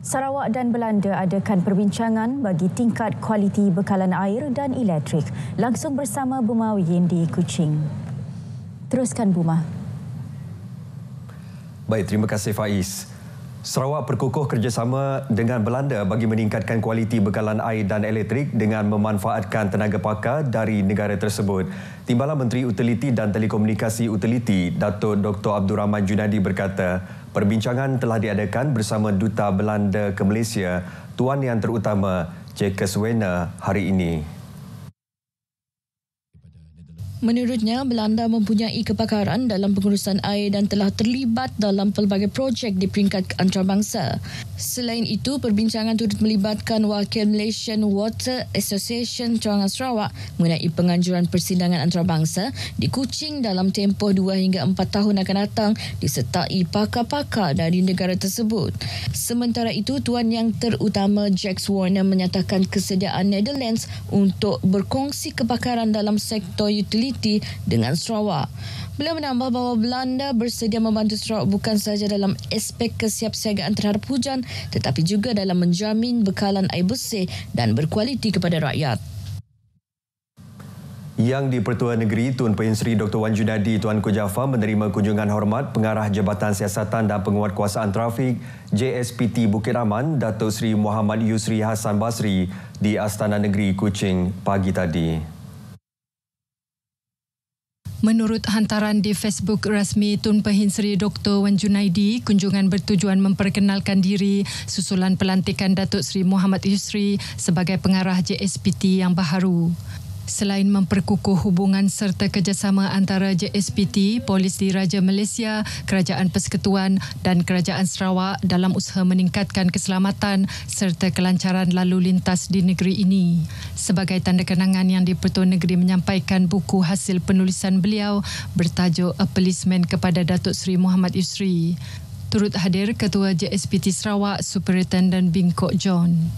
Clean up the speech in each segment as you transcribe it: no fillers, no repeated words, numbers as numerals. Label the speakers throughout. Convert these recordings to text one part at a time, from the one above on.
Speaker 1: Sarawak dan Belanda adakan perbincangan bagi tingkat kualiti bekalan air dan elektrik langsung bersama Buma Wyin di Kuching. Teruskan Buma.
Speaker 2: Baik, terima kasih Faiz. Sarawak berkukuh kerjasama dengan Belanda bagi meningkatkan kualiti bekalan air dan elektrik dengan memanfaatkan tenaga pakar dari negara tersebut. Timbalan Menteri Utiliti dan Telekomunikasi Utiliti, Datuk Dr. Abdul Rahman Junadi berkata, perbincangan telah diadakan bersama Duta Belanda ke Malaysia, Tuan Yang Terutama Jacques Wiener hari ini.
Speaker 3: Menurutnya, Belanda mempunyai kepakaran dalam pengurusan air dan telah terlibat dalam pelbagai projek di peringkat antarabangsa. Selain itu, perbincangan turut melibatkan wakil Malaysian Water Association Terengganu Sarawak mengenai penganjuran persidangan antarabangsa di Kuching dalam tempoh 2 hingga 4 tahun akan datang disertai pakar-pakar dari negara tersebut. Sementara itu, Tuan Yang Terutama Jacques Wiener menyatakan kesediaan Netherlands untuk berkongsi kepakaran dalam sektor utiliti dengan Sarawak. Beliau menambah bahawa Belanda bersedia membantu Sarawak bukan sahaja dalam aspek kesiapsiagaan terhadap hujan tetapi juga dalam menjamin bekalan air bersih dan berkualiti kepada rakyat.
Speaker 2: Yang di-Pertua Negeri, Tun Pehin Sri Dr. Wan Junadi Tuanku Jaafar menerima kunjungan hormat Pengarah Jabatan Siasatan dan Penguatkuasaan Trafik JSPT Bukit Aman, Datuk Seri Muhammad Yusri Hassan Basri di Astana Negeri Kuching pagi tadi.
Speaker 4: Menurut hantaran di Facebook rasmi Tun Pehin Sri Dr. Wan Junaidi, kunjungan bertujuan memperkenalkan diri susulan pelantikan Datuk Seri Muhammad Yusri sebagai pengarah JSPT yang baharu. Selain memperkukuh hubungan serta kerjasama antara JSPT, Polis Diraja Malaysia, Kerajaan Persekutuan dan Kerajaan Sarawak dalam usaha meningkatkan keselamatan serta kelancaran lalu lintas di negeri ini. Sebagai tanda kenangan, yang di-Pertua Negeri menyampaikan buku hasil penulisan beliau bertajuk A Policeman kepada Datuk Seri Muhammad Yusri. Turut hadir Ketua JSPT Sarawak, Superintendent Bing Kok John.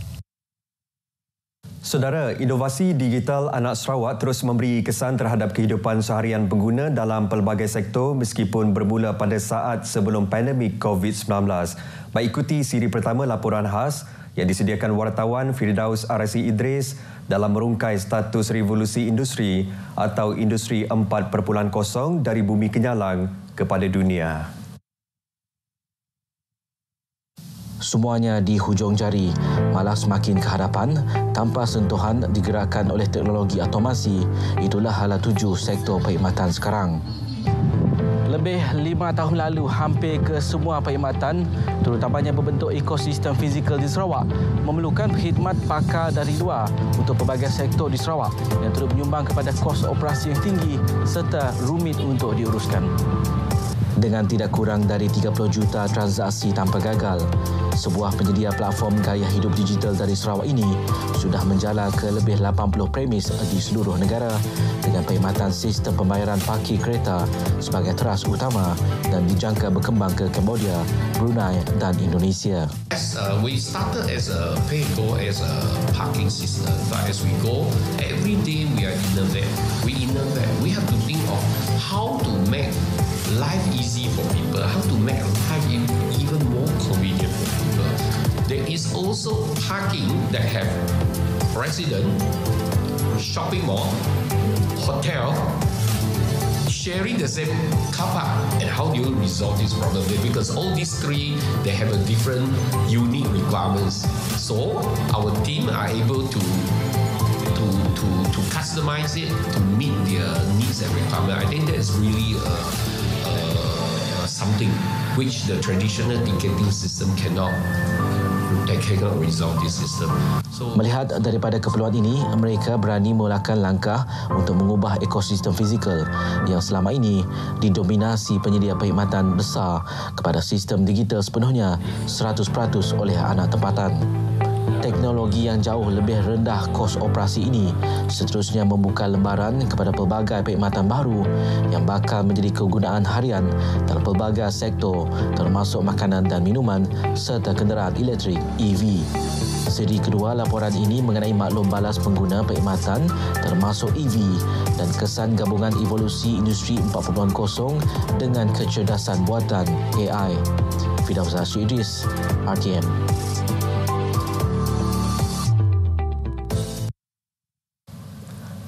Speaker 2: Saudara, inovasi digital anak Sarawak terus memberi kesan terhadap kehidupan seharian pengguna dalam pelbagai sektor meskipun bermula pada saat sebelum pandemik COVID-19. Baik, ikuti siri pertama laporan khas yang disediakan wartawan Firdaus Arasi Idris dalam merungkai status revolusi industri atau Industri 4.0 dari bumi kenyalang kepada dunia.
Speaker 5: Semuanya di hujung jari, malah semakin ke hadapan tanpa sentuhan digerakkan oleh teknologi automasi. Itulah hala tuju sektor perkhidmatan sekarang. Lebih 5 tahun lalu, hampir ke semua perkhidmatan, terutamanya berbentuk ekosistem fizikal di Sarawak, memerlukan khidmat pakar dari luar untuk pelbagai sektor di Sarawak yang turut menyumbang kepada kos operasi yang tinggi serta rumit untuk diuruskan. Dengan tidak kurang dari 30 juta transaksi tanpa gagal, sebuah penyedia platform gaya hidup digital dari Sarawak ini sudah menjala ke lebih 80 premis di seluruh negara dengan perkhidmatan sistem pembayaran parkir kereta sebagai teras utama dan dijangka berkembang ke Cambodia, Brunei dan Indonesia.
Speaker 6: We started as a pay-go as a parking system, but as we go, every day we are innovate. We have to think of how to make life easy for people, how to make life even more convenient for people. There is also parking that have resident, shopping mall, hotel, sharing the same car park. And how do you resolve this problem? Because all these three, they have a different, unique requirements. So our team are able to customize it to meet their needs and requirements. I think that is really something which the traditional ticketing system cannot resolve this system.
Speaker 5: Melihat daripada keperluan ini, mereka berani mulakan langkah untuk mengubah ekosistem fizikal yang selama ini didominasi penyedia perkhidmatan besar kepada sistem digital sepenuhnya 100% oleh anak tempatan. Teknologi yang jauh lebih rendah kos operasi ini seterusnya membuka lembaran kepada pelbagai perkhidmatan baru yang bakal menjadi kegunaan harian dalam pelbagai sektor termasuk makanan dan minuman serta kenderaan elektrik EV. Siri kedua laporan ini mengenai maklum balas pengguna perkhidmatan termasuk EV dan kesan gabungan evolusi Industri 4.0 dengan kecerdasan buatan AI. Firdaus Idris, RTM.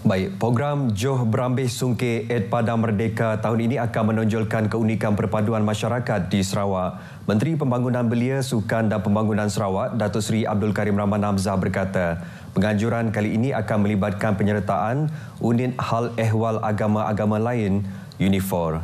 Speaker 2: Baik, program Johor Berambih Sungkih Eid Padang Merdeka tahun ini akan menonjolkan keunikan perpaduan masyarakat di Sarawak. Menteri Pembangunan Belia, Sukan dan Pembangunan Sarawak, Datuk Seri Abdul Karim Rahman Hamzah berkata, penganjuran kali ini akan melibatkan penyertaan Unit Hal Ehwal Agama-Agama lain, UNIFOR.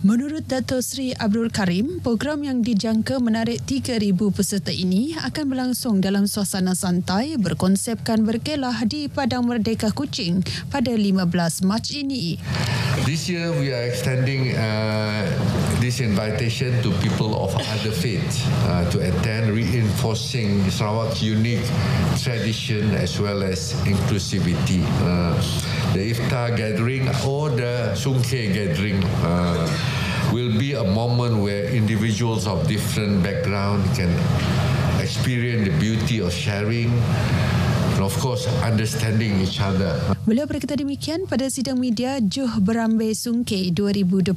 Speaker 7: Menurut Datuk Seri Abdul Karim, program yang dijangka menarik 3,000 peserta ini akan berlangsung dalam suasana santai berkonsepkan berkelah di Padang Merdeka Kuching pada 15 Mac ini.
Speaker 8: This year we are extending this invitation to people of other faiths to attend, reinforcing Sarawak's unique tradition as well as inclusivity. The Iftar gathering or the Sungkih gathering will be a moment where individuals of different background can experience the beauty of sharing and of course understanding each other.
Speaker 7: Beliau berkata demikian pada sidang media Johor Berambih Sungkih 2025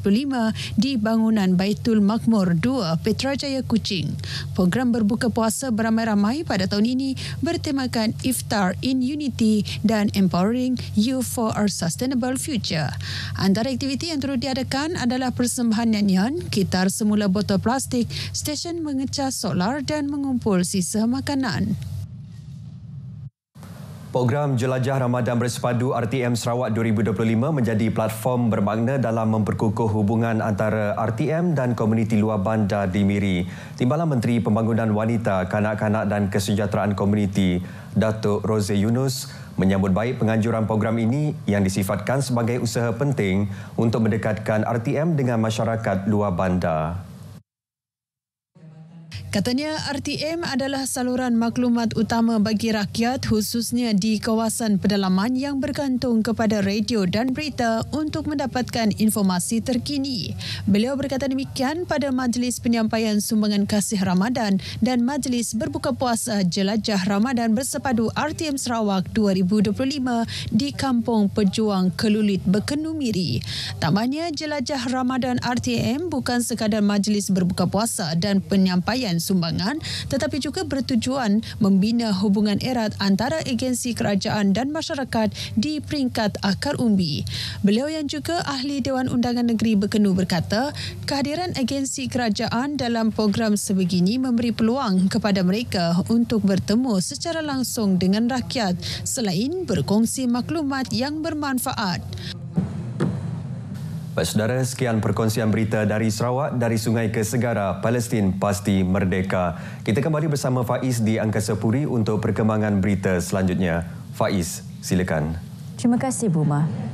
Speaker 7: di bangunan Baitul Makmur 2 Petrajaya Kuching. Program berbuka puasa beramai-ramai pada tahun ini bertemakan Iftar in Unity dan Empowering Youth for a Sustainable Future. Antara aktiviti yang turut diadakan adalah persembahan nyanyian, kitar semula botol plastik, stesen mengecas solar dan mengumpul sisa makanan.
Speaker 2: Program Jelajah Ramadan Bersepadu RTM Sarawak 2025 menjadi platform bermakna dalam memperkukuh hubungan antara RTM dan komuniti luar bandar di Miri. Timbalan Menteri Pembangunan Wanita, Kanak-kanak dan Kesejahteraan Komuniti, Datuk Rozay Yunus, menyambut baik penganjuran program ini yang disifatkan sebagai usaha penting untuk mendekatkan RTM dengan masyarakat luar bandar.
Speaker 7: Katanya RTM adalah saluran maklumat utama bagi rakyat khususnya di kawasan pedalaman yang bergantung kepada radio dan berita untuk mendapatkan informasi terkini. Beliau berkata demikian pada Majlis Penyampaian Sumbangan Kasih Ramadan dan Majlis Berbuka Puasa Jelajah Ramadan Bersepadu RTM Sarawak 2025 di Kampung Pejuang Kelulit Bekenu Miri. Tambahnya, Jelajah Ramadan RTM bukan sekadar majlis berbuka puasa dan penyampaian sumbangan tetapi juga bertujuan membina hubungan erat antara agensi kerajaan dan masyarakat di peringkat akar umbi. Beliau yang juga ahli Dewan Undangan Negeri Bekenu berkata, kehadiran agensi kerajaan dalam program sebegini memberi peluang kepada mereka untuk bertemu secara langsung dengan rakyat selain berkongsi maklumat yang bermanfaat.
Speaker 2: Baik saudara, sekian perkongsian berita dari Sarawak, dari sungai ke segara, Palestin pasti merdeka. Kita kembali bersama Faiz di Angkasa Puri untuk perkembangan berita selanjutnya. Faiz, silakan.
Speaker 1: Terima kasih, Buma.